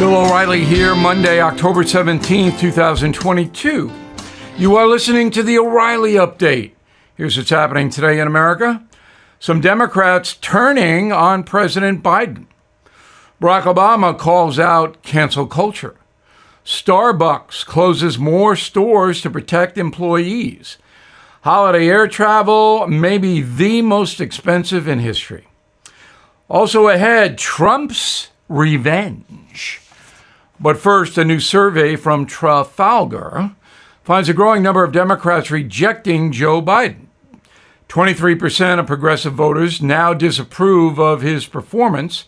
Bill O'Reilly here, Monday, October 17th, 2022. You are listening to the O'Reilly Update. Here's what's happening today in America. Some Democrats turning on President Biden. Barack Obama calls out cancel culture. Starbucks closes more stores to protect employees. Holiday air travel may be the most expensive in history. Also ahead, Trump's revenge. But first, a new survey from Trafalgar finds a growing number of Democrats rejecting Joe Biden. 23% of progressive voters now disapprove of his performance.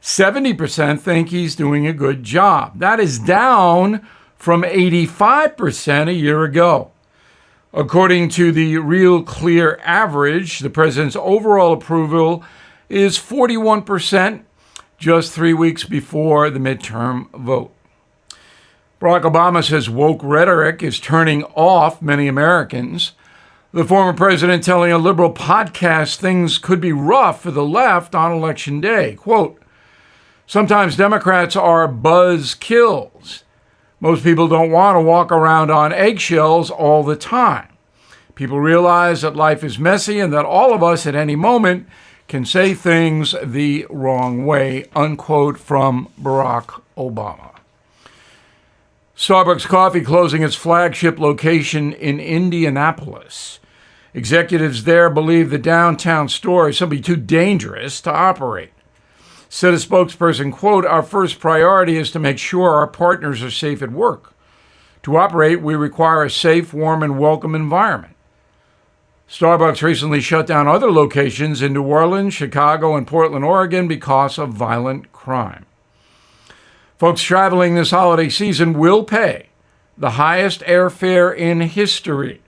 70% think he's doing a good job. That is down from 85% a year ago. According to the Real Clear average, the president's overall approval is 41%, just 3 weeks before the midterm vote. Barack Obama says woke rhetoric is turning off many Americans. The former president telling a liberal podcast things could be rough for the left on Election Day. Quote, sometimes Democrats are buzzkills. Most people don't want to walk around on eggshells all the time. People realize that life is messy and that all of us at any moment can say things the wrong way, unquote, from Barack Obama. Starbucks Coffee closing its flagship location in Indianapolis. Executives there believe the downtown store is simply too dangerous to operate. Said a spokesperson, quote, our first priority is to make sure our partners are safe at work. To operate, we require a safe, warm, and welcome environment. Starbucks recently shut down other locations in New Orleans, Chicago, and Portland, Oregon because of violent crime. Folks traveling this holiday season will pay the highest airfare in history.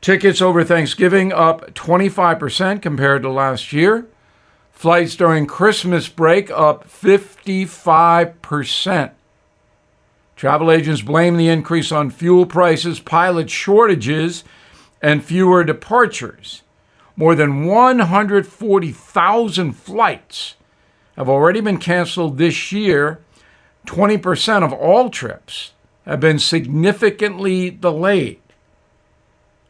Tickets over Thanksgiving up 25% compared to last year. Flights during Christmas break up 55%. Travel agents blame the increase on fuel prices, pilot shortages, and fewer departures. More than 140,000 flights have already been canceled this year. 20% of all trips have been significantly delayed.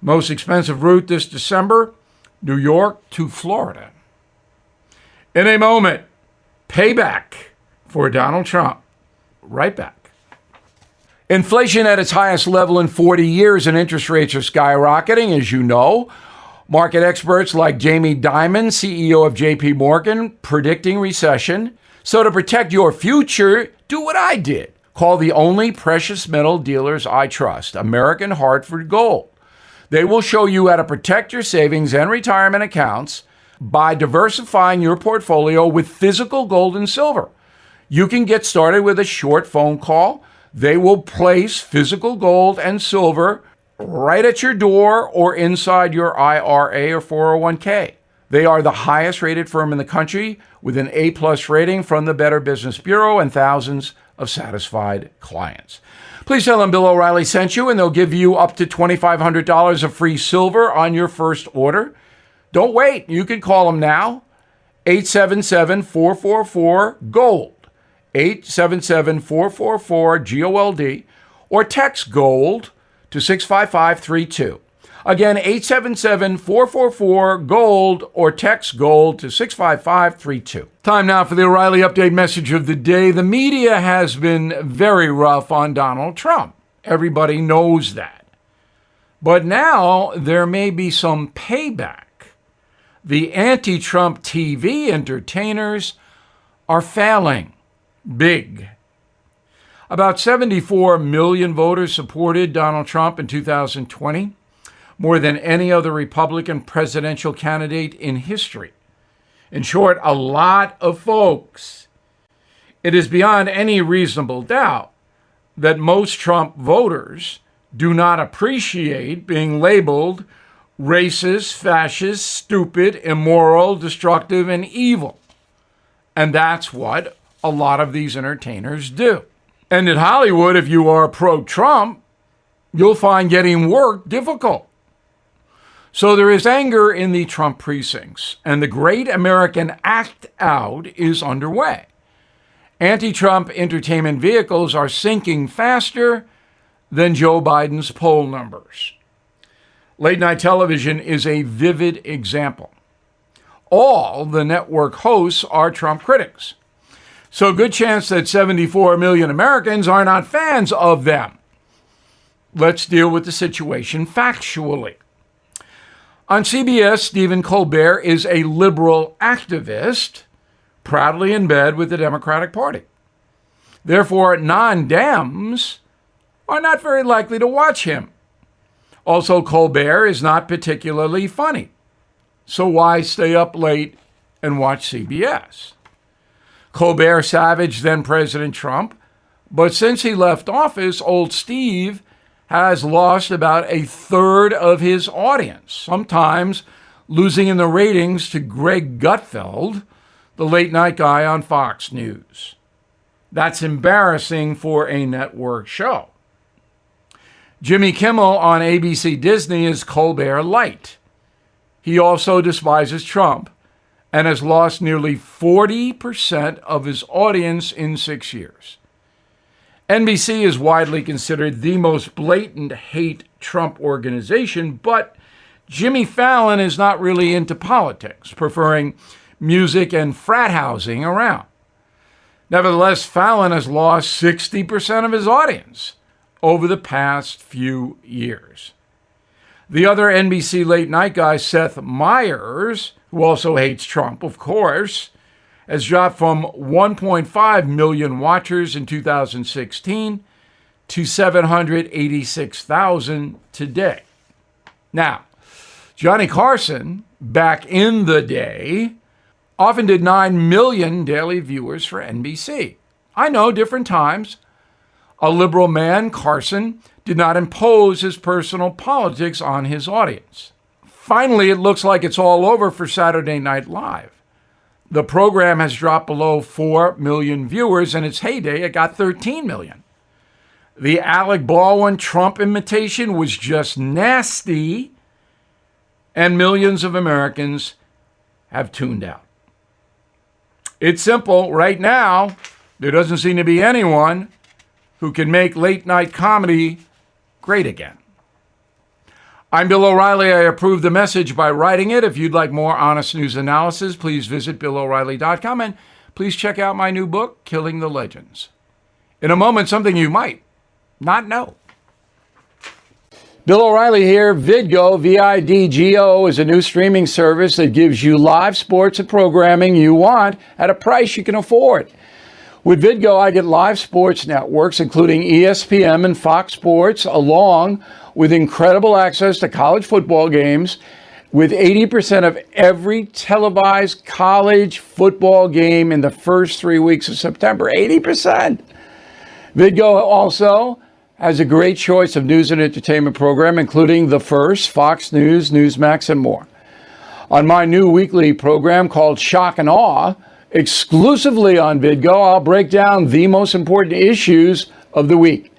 Most expensive route this December, New York to Florida. In a moment, payback for Donald Trump. Right back. Inflation at its highest level in 40 years and interest rates are skyrocketing, as you know. Market experts like Jamie Dimon, CEO of JP Morgan, predicting recession. So to protect your future, do what I did. Call the only precious metal dealers I trust, American Hartford Gold. They will show you how to protect your savings and retirement accounts by diversifying your portfolio with physical gold and silver. You can get started with a short phone call. They will place physical gold and silver right at your door or inside your IRA or 401k. They are the highest rated firm in the country with an A+ rating from the Better Business Bureau and thousands of satisfied clients. Please tell them Bill O'Reilly sent you and they'll give you up to $2,500 of free silver on your first order. Don't wait. You can call them now. 877-444-GOLD. 877-444-GOLD. Or text GOLD to 65532. Again, 877-444-GOLD or text GOLD to 65532. Time now for the O'Reilly Update message of the day. The media has been very rough on Donald Trump. Everybody knows that. But now there may be some payback. The anti-Trump TV entertainers are failing big. About 74 million voters supported Donald Trump in 2020, more than any other Republican presidential candidate in history. In short, a lot of folks. It is beyond any reasonable doubt that most Trump voters do not appreciate being labeled racist, fascist, stupid, immoral, destructive, and evil. And that's what a lot of these entertainers do. And in Hollywood, if you are pro-Trump, you'll find getting work difficult. So there is anger in the Trump precincts, and the Great American Act Out is underway. Anti-Trump entertainment vehicles are sinking faster than Joe Biden's poll numbers. Late-night television is a vivid example. All the network hosts are Trump critics. So a good chance that 74 million Americans are not fans of them. Let's deal with the situation factually. On CBS, Stephen Colbert is a liberal activist, proudly in bed with the Democratic Party. Therefore, non-Dems are not very likely to watch him. Also, Colbert is not particularly funny. So why stay up late and watch CBS? Colbert savaged then-President Trump, but since he left office, old Steve has lost about a third of his audience, sometimes losing in the ratings to Greg Gutfeld, the late-night guy on Fox News. That's embarrassing for a network show. Jimmy Kimmel on ABC Disney is Colbert Light. He also despises Trump and has lost nearly 40% of his audience in 6 years. NBC is widely considered the most blatant hate Trump organization, but Jimmy Fallon is not really into politics, preferring music and frat housing around. Nevertheless, Fallon has lost 60% of his audience over the past few years. The other NBC late night guy, Seth Meyers, who also hates Trump, of course, has dropped from 1.5 million watchers in 2016 to 786,000 today. Now, Johnny Carson, back in the day, often did 9 million daily viewers for NBC. I know, different times. A liberal man, Carson, did not impose his personal politics on his audience. Finally, it looks like it's all over for Saturday Night Live. The program has dropped below 4 million viewers. In its heyday, it got 13 million. The Alec Baldwin Trump imitation was just nasty, and millions of Americans have tuned out. It's simple. Right now, there doesn't seem to be anyone who can make late-night comedy great again. I'm Bill O'Reilly. I approve the message by writing it. If you'd like more honest news analysis, please visit BillO'Reilly.com and please check out my new book, Killing the Legends. In a moment, something you might not know. Bill O'Reilly here. Vidgo, V-I-D-G-O, is a new streaming service that gives you live sports and programming you want at a price you can afford. With Vidgo, I get live sports networks, including ESPN and Fox Sports, along with incredible access to college football games, with 80% of every televised college football game in the first 3 weeks of September. 80%! Vidgo also has a great choice of news and entertainment program, including The First, Fox News, Newsmax, and more. On my new weekly program called Shock and Awe, exclusively on Vidgo, I'll break down the most important issues of the week,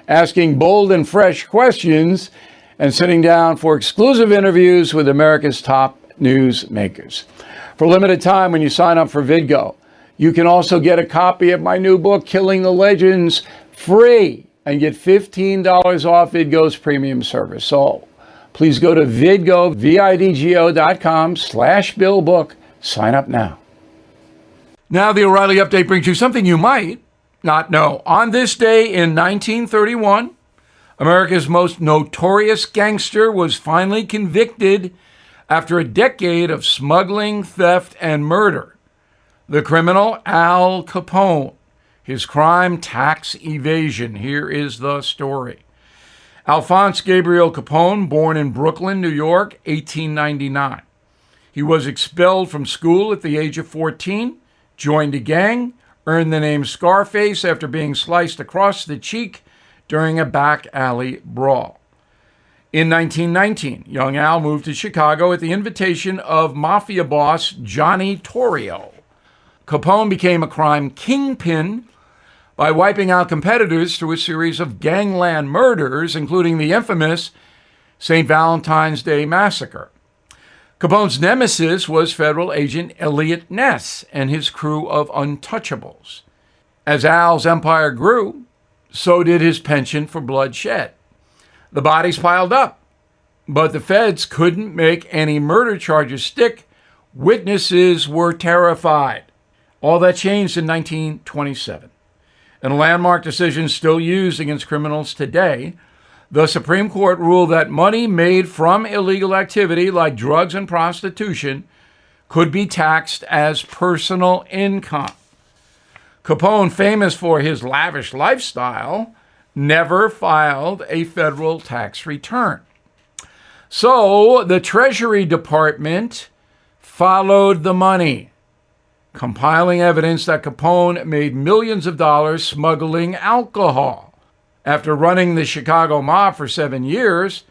asking bold and fresh questions and sitting down for exclusive interviews with America's top news makers. For a limited time, when you sign up for Vidgo, you can also get a copy of my new book, Killing the Legends, free and get $15 off Vidgo's premium service. So please go to Vidgo, vidgo.com/BillBook. Sign up now. Now the O'Reilly Update brings you something you might not know. On this day in 1931, America's most notorious gangster was finally convicted after a decade of smuggling, theft, and murder. The criminal Al Capone. His crime, tax evasion. Here is the story. Alphonse Gabriel Capone, born in Brooklyn, New York, 1899. He was expelled from school at the age of 14, joined a gang, earned the name Scarface after being sliced across the cheek during a back alley brawl. In 1919, young Al moved to Chicago at the invitation of mafia boss Johnny Torrio. Capone became a crime kingpin by wiping out competitors through a series of gangland murders, including the infamous St. Valentine's Day Massacre. Capone's nemesis was federal agent Elliot Ness and his crew of untouchables. As Al's empire grew, so did his penchant for bloodshed. The bodies piled up, but the feds couldn't make any murder charges stick. Witnesses were terrified. All that changed in 1927. In a landmark decision still used against criminals today, the Supreme Court ruled that money made from illegal activity like drugs and prostitution could be taxed as personal income. Capone, famous for his lavish lifestyle, never filed a federal tax return. So the Treasury Department followed the money, compiling evidence that Capone made millions of dollars smuggling alcohol. After running the Chicago mob for 7 years,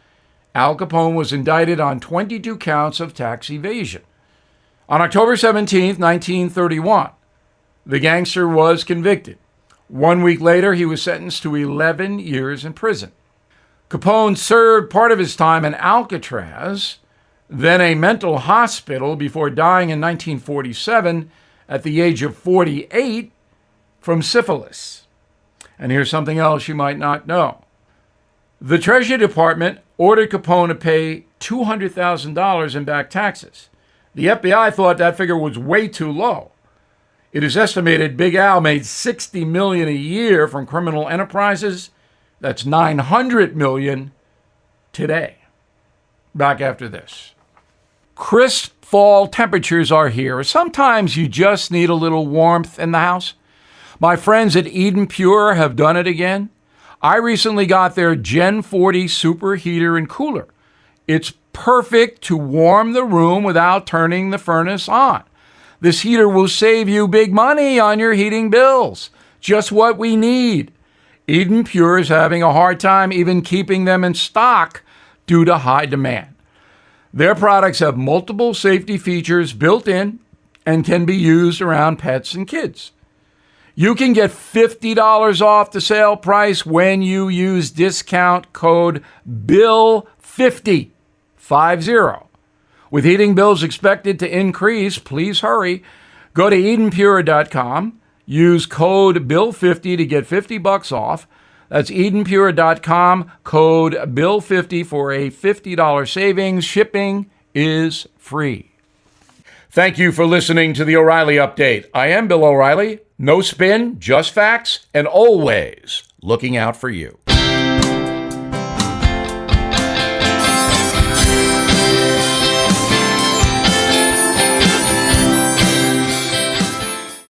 Al Capone was indicted on 22 counts of tax evasion. On October 17, 1931, the gangster was convicted. 1 week later, he was sentenced to 11 years in prison. Capone served part of his time in Alcatraz, then a mental hospital, before dying in 1947 at the age of 48 from syphilis. And here's something else you might not know. The Treasury Department ordered Capone to pay $200,000 in back taxes. The FBI thought that figure was way too low. It is estimated Big Al made $60 million a year from criminal enterprises. That's $900 million today. Back after this. Crisp fall temperatures are here. Sometimes you just need a little warmth in the house. My friends at Eden Pure have done it again. I recently got their Gen 40 super heater and cooler. It's perfect to warm the room without turning the furnace on. This heater will save you big money on your heating bills. Just what we need. Eden Pure is having a hard time even keeping them in stock due to high demand. Their products have multiple safety features built in and can be used around pets and kids. You can get $50 off the sale price when you use discount code BILL50. With heating bills expected to increase, please hurry. Go to EdenPure.com. Use code BILL50 to get $50 off. That's EdenPure.com, code BILL50 for a $50 savings. Shipping is free. Thank you for listening to the O'Reilly Update. I am Bill O'Reilly. No spin, just facts, and always looking out for you.